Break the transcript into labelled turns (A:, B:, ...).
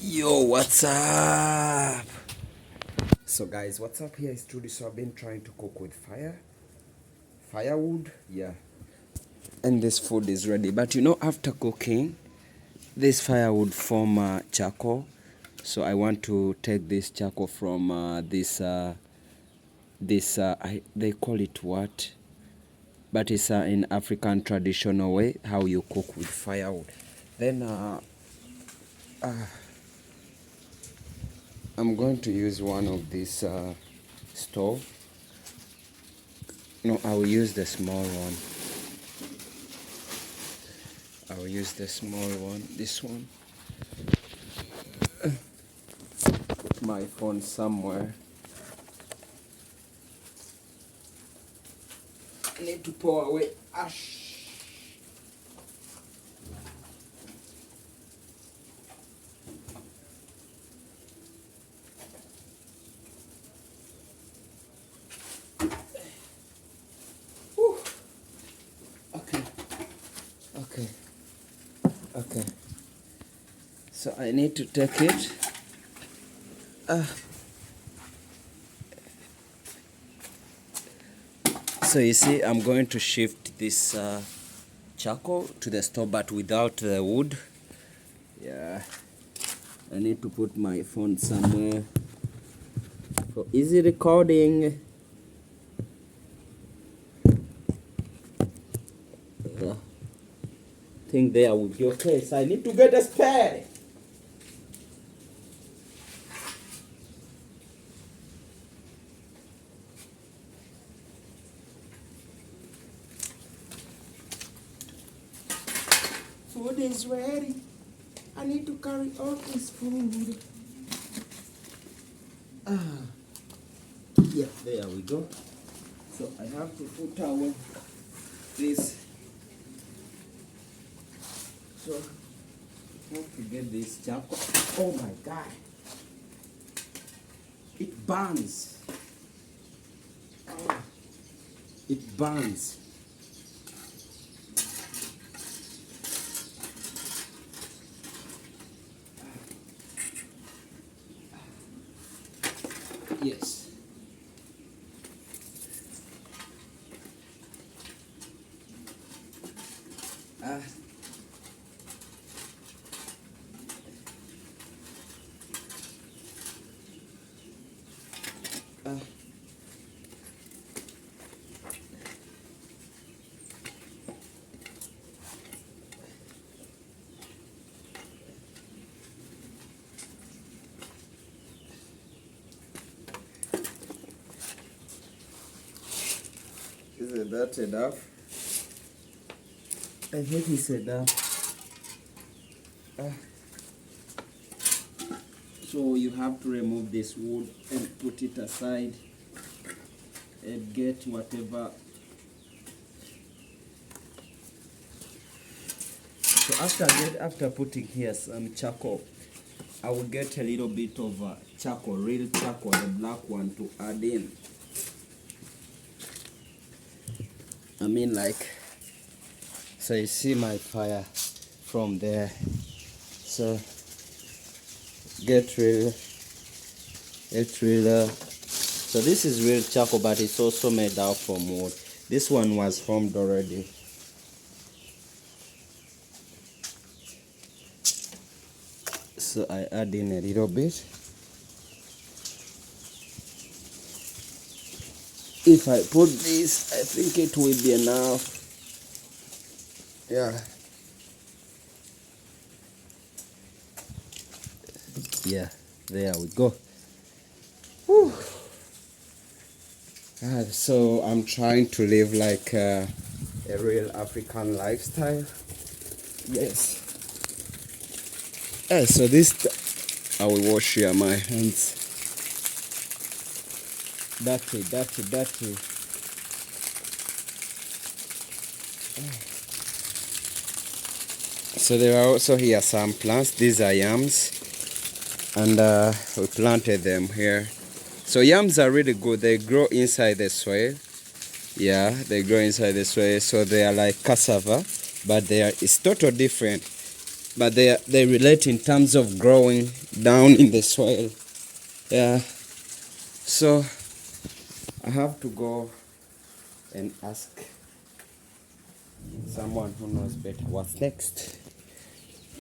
A: Yo, what's up? So guys, what's up? Here is Trudy. So I've been trying to cook with firewood, yeah, and this food is ready. But after cooking, this firewood form charcoal. So I want to take this charcoal from they call it what? But it's in African traditional way how you cook with firewood. Then I'm going to use one of these stove. No, I will use the small one. I will use the small one. This one. Put my phone somewhere. I need to pour away ash. Okay. So I need to take it. So you see, I'm going to shift this charcoal to the stove, but without the wood. Yeah. I need to put my phone somewhere for easy recording. I think there will be okay. So I need to get a spare. Food is ready. I need to carry all this food. Yeah, there we go. So I have to put away this. So I have to get this charcoal. Oh my God! It burns. It burns. Yes. Isn't that enough? I think it's enough. So you have to remove this wood and put it aside and get whatever. So after putting here some charcoal, I will get a little bit of charcoal, real charcoal, the black one, to add in. So you see my fire from there. So so this is real charcoal, but it's also made out from wood. This one was formed already. So I add in a little bit. If I put this, I think it will be enough. Yeah. Yeah, there we go. Whew. So I'm trying to live like a real African lifestyle. Yes. So this, I will wash here my hands. Dirty. So there are also here some plants. These are yams, and we planted them here. So yams are really good. They grow inside the soil. Yeah, they grow inside the soil. So they are like cassava, but it's totally different. But they relate in terms of growing. down in the soil. Yeah, so I have to go and ask someone who knows better what's next.